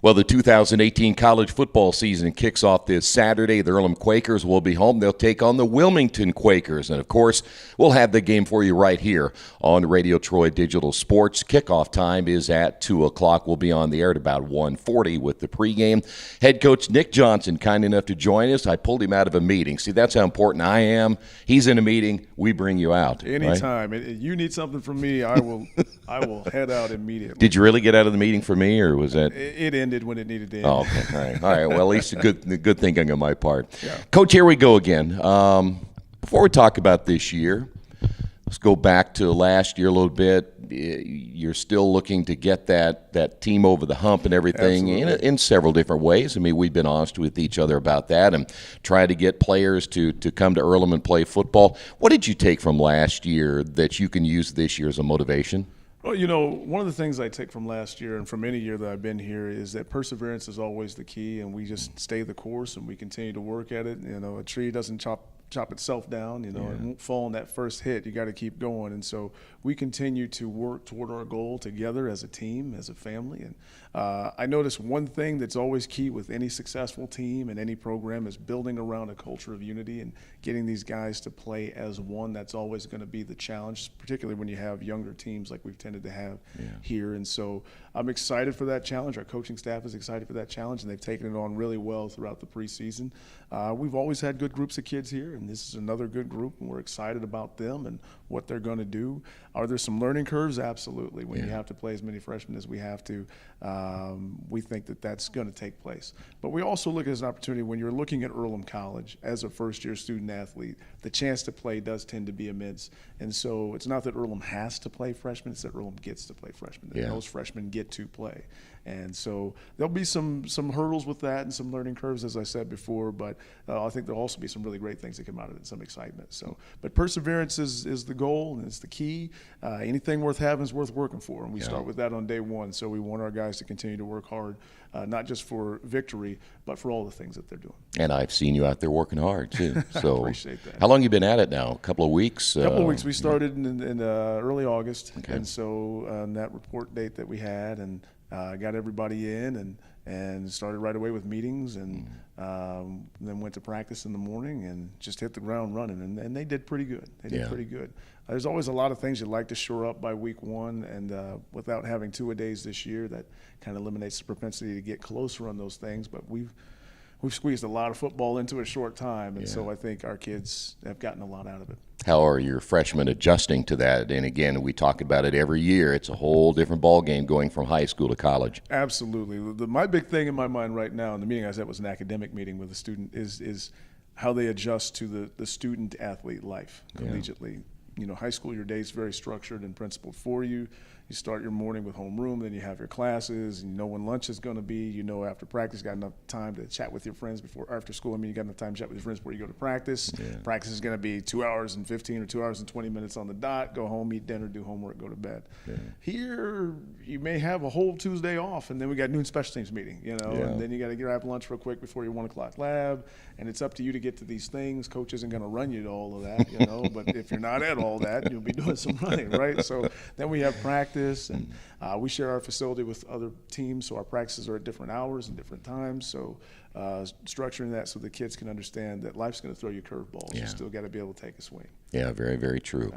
Well, the 2018 college football season kicks off this Saturday. The Earlham Quakers will be home. They'll take on the Wilmington Quakers. And, of course, we'll have the game for you right here on Radio Troy Digital Sports. Kickoff time is at 2 o'clock. We'll be on the air at about 1:40 with the pregame. Head coach Nick Johnson, kind enough to join us. I pulled him out of a meeting. See, that's how important I am. He's in a meeting. We bring you out. Anytime. Right? You need something from me, I will head out immediately. Did you really get out of the meeting for me, or was that? It ended when it needed to end. Oh, okay. All right. Well, at least a good thinking on my part. Yeah. Coach, here we go again. Before we talk about this year, let's go back to last year a little bit. You're still looking to get that team over the hump and everything in several different ways. I mean, we've been honest with each other about that and try to get players to come to Earlham and play football. What did you take from last year that you can use this year as a motivation? Well, one of the things I take from last year and from any year that I've been here is that perseverance is always the key, and we just stay the course and we continue to work at it. A tree doesn't chop itself down, it won't fall on that first hit. You got to keep going. And so we continue to work toward our goal together as a team, as a family. And I notice one thing that's always key with any successful team and any program is building around a culture of unity and getting these guys to play as one. That's always going to be the challenge, particularly when you have younger teams like we've tended to have here. And so I'm excited for that challenge. Our coaching staff is excited for that challenge, and they've taken it on really well throughout the preseason. We've always had good groups of kids here, and this is another good group, and we're excited about them and what they're going to do. Are there some learning curves? Absolutely. When you have to play as many freshmen as we have to, we think that that's going to take place. But we also look at it as an opportunity when you're looking at Earlham College as a first-year student-athlete, the chance to play does tend to be immense. And so it's not that Earlham has to play freshmen, it's that Earlham gets to play freshmen. That those freshmen get to play. And so there'll be some hurdles with that and some learning curves, as I said before, but I think there'll also be some really great things that come out of it, some excitement. So, but perseverance is the goal and it's the key. Anything worth having is worth working for, and we start with that on day one. So we want our guys to continue to work hard, not just for victory, but for all the things that they're doing. And I've seen you out there working hard too. So I appreciate that. How long you been at it now? A couple of weeks? A couple of weeks. We started in early August, okay. And so on that report date that we had, and got everybody in and started right away with meetings, and then went to practice in the morning and just hit the ground running, and they did pretty good. They did pretty good. There's always a lot of things you'd like to shore up by week one, and without having two-a-days this year, that kind of eliminates the propensity to get closer on those things. But we've squeezed a lot of football into a short time, and so I think our kids have gotten a lot out of it. How are your freshmen adjusting to that? And again, we talk about it every year. It's a whole different ballgame going from high school to college. Absolutely. My big thing in my mind right now, and the meeting I was at was an academic meeting with a student, is how they adjust to the student-athlete life collegiately. High school, your day's very structured and principled for you. You start your morning with homeroom, then you have your classes, and you know when lunch is going to be. After practice, you got enough time to chat with your friends after school. You got enough time to chat with your friends before you go to practice. Practice is going to be 2 hours and 15 or 2 hours and 20 minutes on the dot. Go home, eat dinner, do homework, go to bed. Here, you may have a whole Tuesday off, and then we got noon special teams meeting, and then you got to grab lunch real quick before your 1 o'clock lab, and it's up to you to get to these things. Coach isn't going to run you to all of that, but if you're not at all that, you'll be doing some running, right? So then we have practice, and we share our facility with other teams, so our practices are at different hours and different times. So structuring that so the kids can understand that life's going to throw you curveballs. You still got to be able to take a swing. Yeah, very, very true.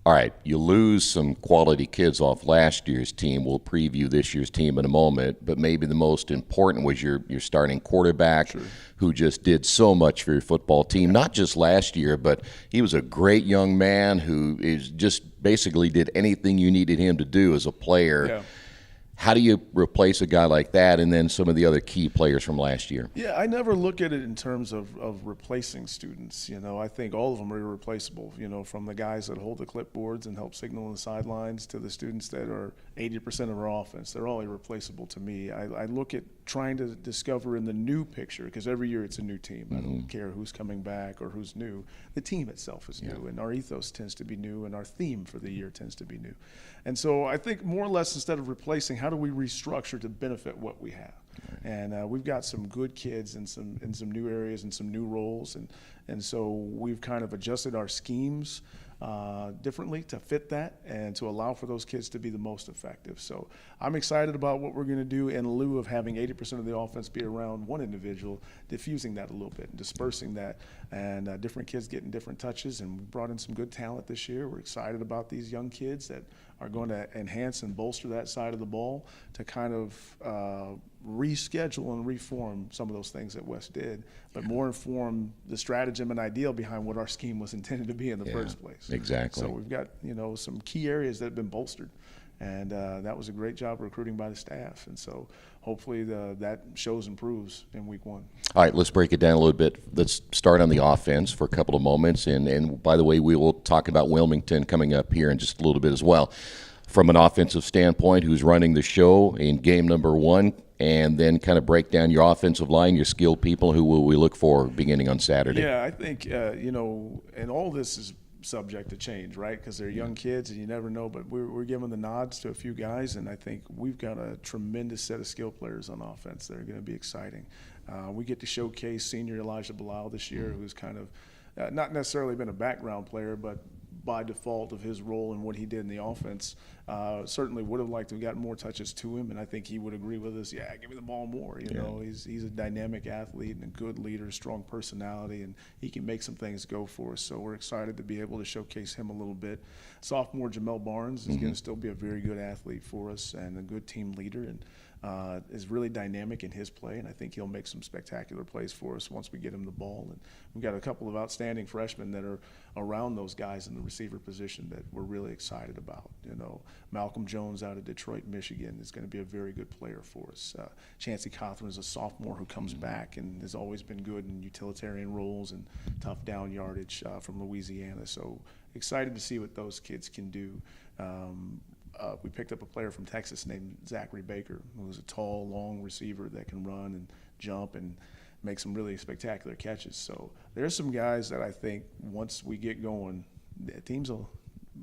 All right, you lose some quality kids off last year's team. We'll preview this year's team in a moment, but maybe the most important was your starting quarterback, who just did so much for your football team, not just last year, but he was a great young man who is just basically did anything you needed him to do as a player. How do you replace a guy like that and then some of the other key players from last year? Yeah, I never look at it in terms of replacing students. I think all of them are irreplaceable, from the guys that hold the clipboards and help signal on the sidelines to the students that are 80% of our offense. They're all irreplaceable to me. I look at trying to discover in the new picture, because every year it's a new team. I don't care who's coming back or who's new. The team itself is new, and our ethos tends to be new, and our theme for the year tends to be new. And so I think more or less, instead of replacing, how do we restructure to benefit what we have? And we've got some good kids in some new areas and some new roles, and so we've kind of adjusted our schemes differently to fit that and to allow for those kids to be the most effective. So I'm excited about what we're going to do in lieu of having 80% of the offense be around one individual, diffusing that a little bit and dispersing that, and different kids getting different touches. And we brought in some good talent this year. We're excited about these young kids that are going to enhance and bolster that side of the ball to kind of reschedule and reform some of those things that West did, but more inform the stratagem and ideal behind what our scheme was intended to be in the first place. Exactly. So we've got, some key areas that have been bolstered, and that was a great job recruiting by the staff. And so hopefully that shows and proves in week one. All right, let's break it down a little bit. Let's start on the offense for a couple of moments. And by the way, we will talk about Wilmington coming up here in just a little bit as well. From an offensive standpoint, who's running the show in game number one, and then kind of break down your offensive line, your skilled people, who will we look for beginning on Saturday? Yeah, I think, and all this is subject to change, right? Because they're young kids and you never know, but we're giving the nods to a few guys, and I think we've got a tremendous set of skill players on offense that are going to be exciting. We get to showcase senior Elijah Bilal this year, who's kind of not necessarily been a background player, but by default of his role and what he did in the offense, certainly would have liked to have gotten more touches to him, and I think he would agree with us. Yeah, give me the ball more. He's a dynamic athlete and a good leader, strong personality, and he can make some things go for us. So we're excited to be able to showcase him a little bit. Sophomore Jamel Barnes is going to still be a very good athlete for us and a good team leader, and is really dynamic in his play, and I think he'll make some spectacular plays for us once we get him the ball. And we've got a couple of outstanding freshmen that are around those guys in the receiver position that we're really excited about. Malcolm Jones out of Detroit, Michigan is going to be a very good player for us. Chancey Cothran is a sophomore who comes back and has always been good in utilitarian roles and tough down yardage from Louisiana. So excited to see what those kids can do. We picked up a player from Texas named Zachary Baker, who's a tall, long receiver that can run and jump and make some really spectacular catches. So there's some guys that I think once we get going, the teams will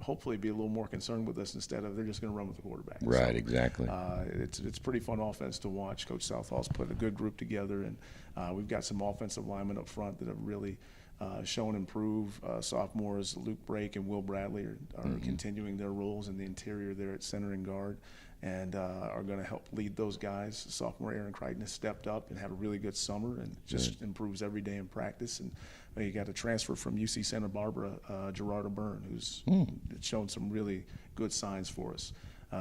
hopefully be a little more concerned with us instead of they're just going to run with the quarterback. Right, so, exactly. It's pretty fun offense to watch. Coach Southall's put a good group together, and we've got some offensive linemen up front that have really shown improve. Sophomores Luke Brake and Will Bradley are continuing their roles in the interior there at center and guard, and are going to help lead those guys. Sophomore Aaron Crichton has stepped up and had a really good summer and just improves every day in practice. And you got a transfer from UC Santa Barbara, Gerardo Byrne, who's shown some really good signs for us.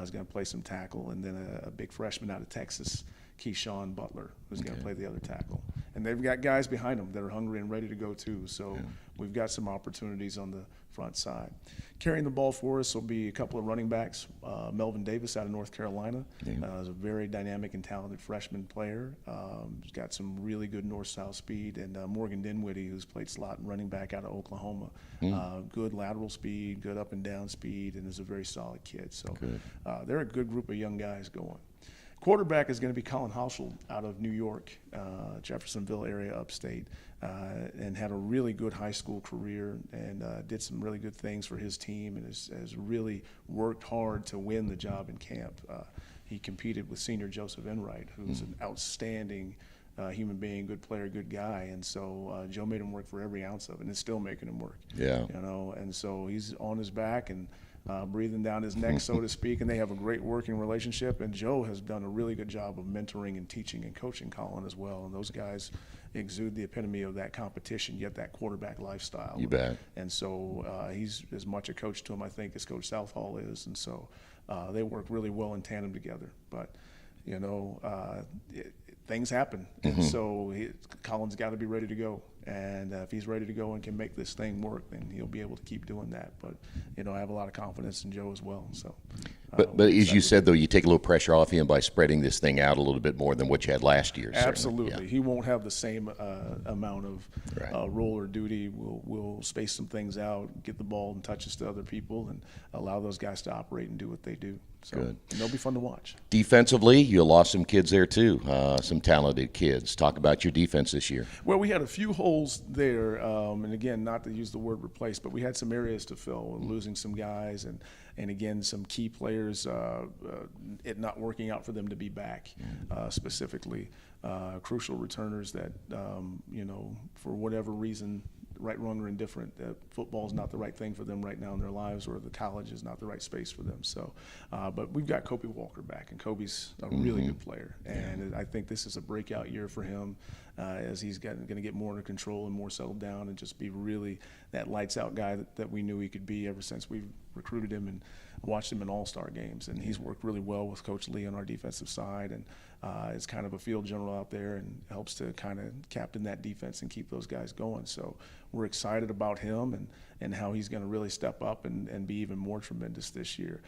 Is going to play some tackle, and then a big freshman out of Texas, Keyshawn Butler, who's going to play the other tackle. And they've got guys behind them that are hungry and ready to go too. So we've got some opportunities on the front side. Carrying the ball for us will be a couple of running backs. Melvin Davis out of North Carolina is a very dynamic and talented freshman player. He's got some really good north-south speed. And Morgan Dinwiddie, who's played slot and running back out of Oklahoma. Good lateral speed, good up and down speed, and is a very solid kid. So they're a good group of young guys going. Quarterback is going to be Colin Hauschel out of New York, Jeffersonville area, upstate, and had a really good high school career and did some really good things for his team and has really worked hard to win the job in camp. He competed with senior Joseph Enright, who's an outstanding human being, good player, good guy, and so Joe made him work for every ounce of it, and is still making him work. And so he's on his back and breathing down his neck, so to speak, and they have a great working relationship. And Joe has done a really good job of mentoring and teaching and coaching Colin as well. And those guys exude the epitome of that competition, yet that quarterback lifestyle. You bet. And so he's as much a coach to him, I think, as Coach Southall is. And so they work really well in tandem together. But, things happen. And so Colin's got to be ready to go. And if he's ready to go and can make this thing work, then he'll be able to keep doing that. But, I have a lot of confidence in Joe as well. So, but as you said, though, you take a little pressure off him by spreading this thing out a little bit more than what you had last year. Absolutely. He won't have the same amount of role or duty. We'll space some things out, get the ball and touches to other people, and allow those guys to operate and do what they do. So they'll be fun to watch. Defensively, you lost some kids there too, some talented kids. Talk about your defense this year. Well, we had a few holes there, and again, not to use the word replace, but we had some areas to fill, losing some guys, and and again, some key players, it not working out for them to be back, specifically crucial returners that, for whatever reason, right, wrong, or indifferent, that football is not the right thing for them right now in their lives, or the college is not the right space for them. So, but we've got Kobe Walker back, and Kobe's a really good player, and I think this is a breakout year for him, as he's going to get more under control and more settled down, and just be really that lights out guy that we knew he could be ever since we recruited him and watched him in all-star games. And he's worked really well with Coach Lee on our defensive side, and is kind of a field general out there and helps to kind of captain that defense and keep those guys going. So we're excited about him and how he's going to really step up and be even more tremendous this year.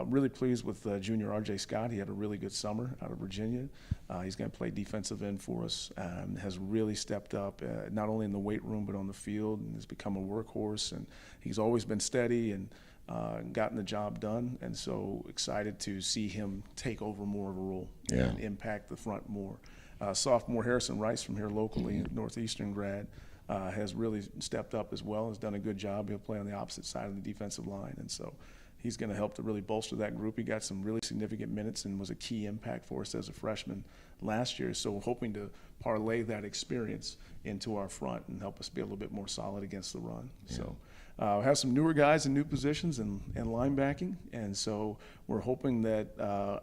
Really pleased with junior RJ Scott. He had a really good summer out of Virginia. He's going to play defensive end for us, has really stepped up, not only in the weight room but on the field, and has become a workhorse. And he's always been steady and gotten the job done, and so excited to see him take over more of a role and impact the front more. Sophomore Harrison Rice from here locally, Northeastern grad, has really stepped up as well, has done a good job. He'll play on the opposite side of the defensive line, and so he's going to help to really bolster that group. He got some really significant minutes and was a key impact for us as a freshman last year, so we're hoping to parlay that experience into our front and help us be a little bit more solid against the run. So have some newer guys in new positions and linebacking, and so we're hoping that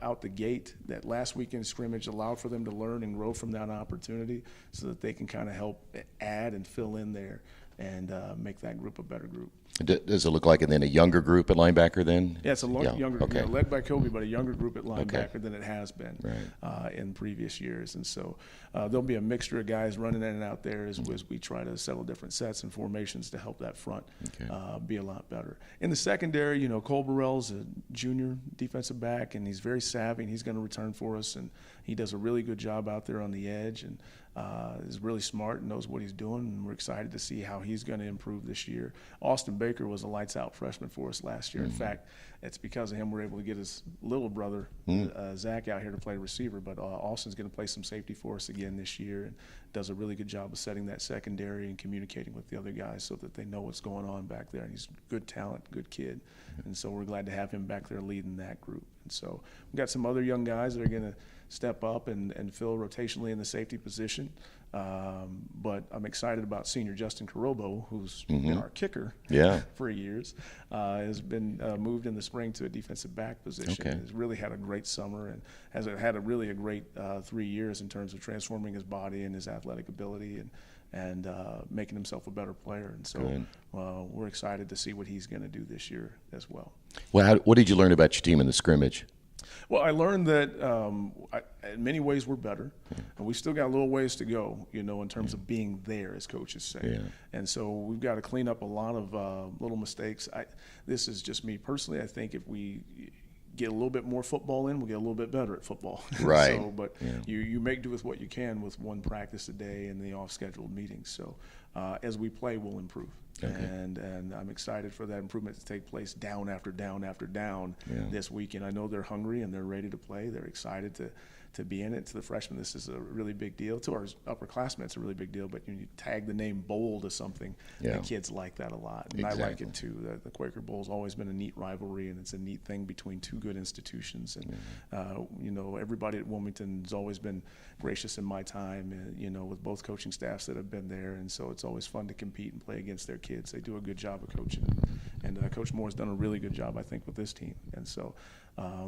out the gate, that last weekend scrimmage allowed for them to learn and grow from that opportunity, so that they can kind of help add and fill in there and make that group a better group. Does it look like and then a younger group at linebacker then? Yeah, it's a younger group, led by Kobe, but a younger group at linebacker than it has been in previous years. And so there'll be a mixture of guys running in and out there as we try to settle different sets and formations to help that front be a lot better. In the secondary, Cole Burrell's a junior defensive back, and he's very savvy, and he's going to return for us, and he does a really good job out there on the edge, and is really smart and knows what he's doing, and we're excited to see how he's going to improve this year. Austin Baker was a lights-out freshman for us last year. In fact, it's because of him we're able to get his little brother, Zach, out here to play receiver, but Austin's going to play some safety for us again this year, and does a really good job of setting that secondary and communicating with the other guys so that they know what's going on back there. And he's good talent, good kid, and so we're glad to have him back there leading that group. And so we've got some other young guys that are going to step up and fill rotationally in the safety position. But I'm excited about senior Justin Carobo, who's been our kicker for years, has been moved in the spring to a defensive back position. Has really had a great summer and has had a great 3 years in terms of transforming his body and his athletic ability and making himself a better player. And so we're excited to see what he's going to do this year as well. Well, what did you learn about your team in the scrimmage? Well, I learned that in many ways we're better, and we still got a little ways to go, in terms of being there, as coaches say. And so we've got to clean up a lot of little mistakes. This is just me personally. I think if we get a little bit more football in, we'll get a little bit better at football. Right. But you make do with what you can with one practice a day and the off-scheduled meetings. So as we play, we'll improve. And I'm excited for that improvement to take place down after down after down this weekend. I know they're hungry and they're ready to play. They're excited to be in it. To the freshmen, this is a really big deal. To our upperclassmen, it's a really big deal. But you tag the name bowl to something, the kids like that a lot. And I like it too. The Quaker Bowl's always been a neat rivalry, and it's a neat thing between two good institutions. And everybody at Wilmington has always been gracious in my time, with both coaching staffs that have been there. And so it's always fun to compete and play against their kids. They do a good job of coaching. And Coach Moore's done a really good job, I think, with this team. And so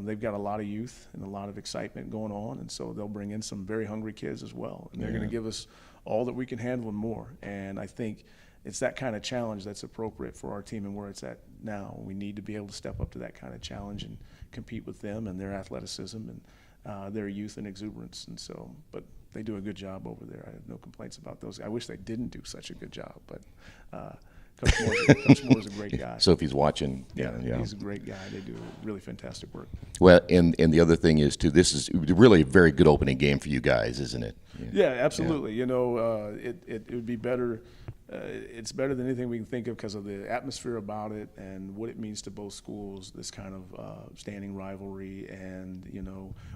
they've got a lot of youth and a lot of excitement going on, and so they'll bring in some very hungry kids as well. And they're going to give us all that we can handle and more. And I think it's that kind of challenge that's appropriate for our team and where it's at now. We need to be able to step up to that kind of challenge and compete with them and their athleticism and their youth and exuberance. And so, but they do a good job over there. I have no complaints about those. I wish they didn't do such a good job, but Coach Moore's a great guy. So if he's watching, he's a great guy. They do really fantastic work. Well, and the other thing is too, this is really a very good opening game for you guys, isn't it? Yeah, absolutely. It would be better. It's better than anything we can think of because of the atmosphere about it and what it means to both schools. This kind of standing rivalry, and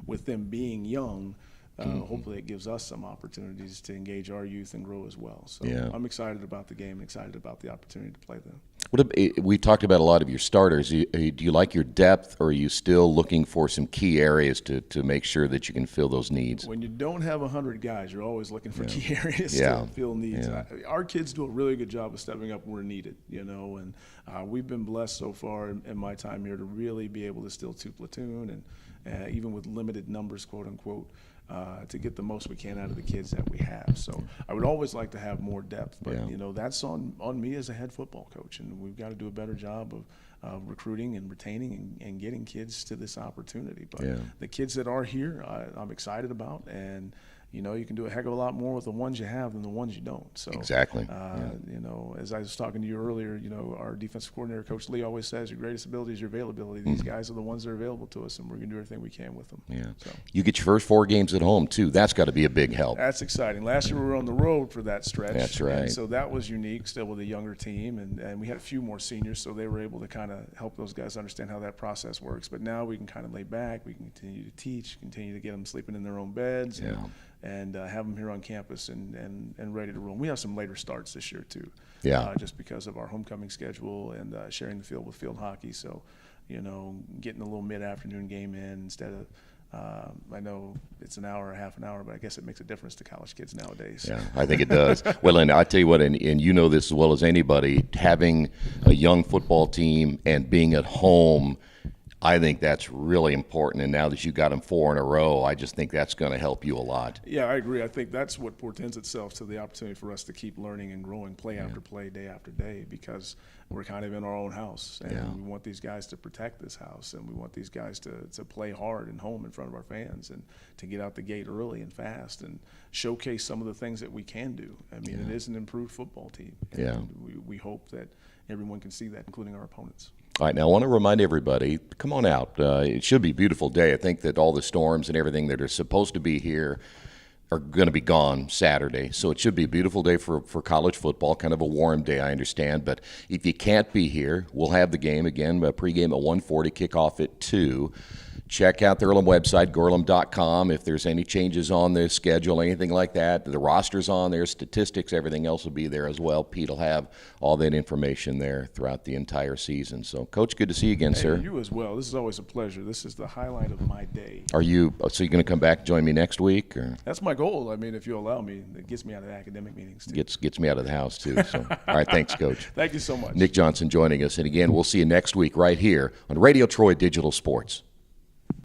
with them being young. Hopefully it gives us some opportunities to engage our youth and grow as well. So I'm excited about the game and excited about the opportunity to play them. We talked about a lot of your starters. Do you like your depth, or are you still looking for some key areas to make sure that you can fill those needs? When you don't have 100 guys, you're always looking for key areas Yeah. to fill needs. Yeah. Our kids do a really good job of stepping up where needed, and we've been blessed so far in my time here to really be able to still two platoon and even with limited numbers, quote unquote, to get the most we can out of the kids that we have. So I would always like to have more depth, but that's on me as a head football coach, and we've got to do a better job of recruiting and retaining and getting kids to this opportunity. But the kids that are here, I'm excited about, and you can do a heck of a lot more with the ones you have than the ones you don't. So exactly. As I was talking to you earlier, our defensive coordinator, Coach Lee, always says your greatest ability is your availability. These guys are the ones that are available to us, and we're going to do everything we can with them. Yeah. So you get your first 4 games at home too. That's got to be a big help. that's exciting. Last year we were on the road for that stretch. That's right. And so that was unique, still with a younger team, and we had a few more seniors, so they were able to kind of help those guys understand how that process works. But now we can kind of lay back. We can continue to teach, continue to get them sleeping in their own beds. And have them here on campus and ready to roll. We have some later starts this year too, just because of our homecoming schedule and sharing the field with field hockey. So, getting a little mid-afternoon game in instead of I know it's an hour or half an hour, but I guess it makes a difference to college kids nowadays. Yeah, I think it does. Well, and I tell you what, and you know this as well as anybody, having a young football team and being at home, I think that's really important, and now that you got them 4 in a row, I just think that's going to help you a lot. Yeah, I agree. I think that's what portends itself to the opportunity for us to keep learning and growing play after play, day after day, because we're kind of in our own house, and we want these guys to protect this house, and we want these guys to play hard and home in front of our fans and to get out the gate early and fast and showcase some of the things that we can do. I mean, it is an improved football team, and we hope that everyone can see that, including our opponents. All right, now I want to remind everybody, come on out. It should be a beautiful day. I think that all the storms and everything that are supposed to be here are going to be gone Saturday. So it should be a beautiful day for college football, kind of a warm day, I understand. But if you can't be here, we'll have the game again, pregame at 1:40, kickoff at 2. Check out the Earlham website, Earlham.com. If there's any changes on the schedule, anything like that, the roster's on there, statistics, everything else will be there as well. Pete will have all that information there throughout the entire season. So, Coach, good to see you again, sir. You as well. This is always a pleasure. This is the highlight of my day. So you're going to come back and join me next week? Or? That's my goal. I mean, if you allow me, it gets me out of academic meetings, too. Gets me out of the house, too. So, all right, thanks, Coach. Thank you so much. Nick Johnson joining us. And, again, we'll see you next week right here on Radio Troy Digital Sports.